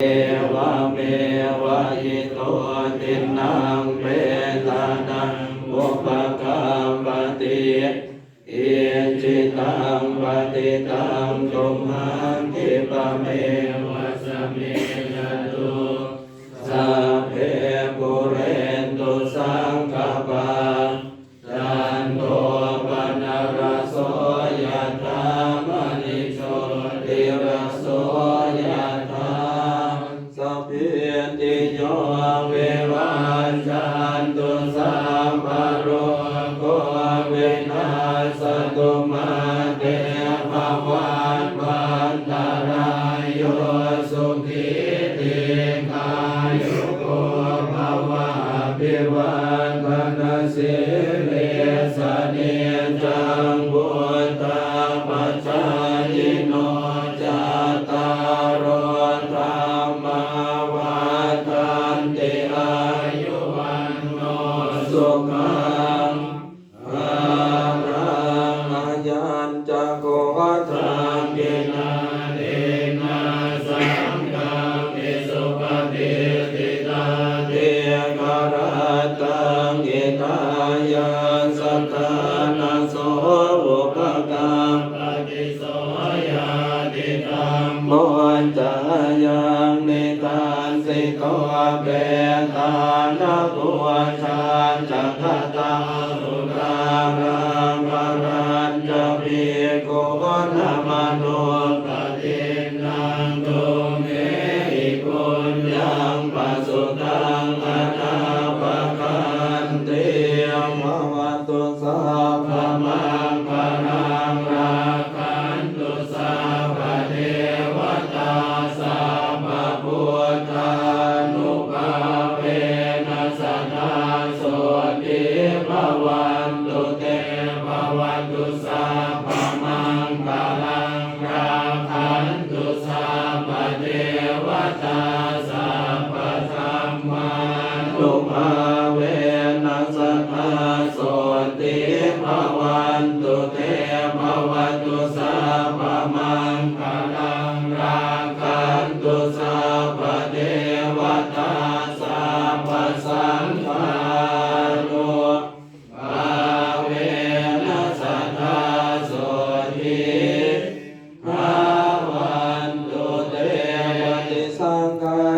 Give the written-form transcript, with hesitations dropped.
เอวะเมวะอิโตตินังเปตานังอุปการปฏิอิจิตังปฏิตังตุมหังคิปะเมวะสะเมยตุสัพเพปุเรนตุสังกปาจันโทปนะระโสยถามณิโชติระโสยถาสัพพิติโยวิวัชชันตุสัพพะโรโควินาศตุมาเตภวันวันตรายโยสุขีติกายุโกภวะอภิวันธนาสิริสเนจังพุทธาปัจจายโนจัตตารโอธรรมวัฏันติอายุวันโนสุขังภาลังอายัญจะโกวัฏังกินาเดนะสังฆังมิสุปฏิทิตาเตกรัตตังอิทายังสัทธานาโสอุปกังปฏิโสยาติธัมโมจายังนิทานสิโตเปตานะตุชาจักขตาสุรารังปรัญจะภิกขุนะมโนปฏินังตุเมหิปุญญังปัสสุตังอนาปคันติภวตุสัพพมังคลังราคันตุสัพพเทวตาสัพพพุทธานุภาเวนัสสทธาโสติภวันตุเตภวันตุสัพพมังคลังราคันตุสัพพเทวตาสัพพธัมมานุภาเวนัสสทธาโสติภวันตุเตภวันตุสัพ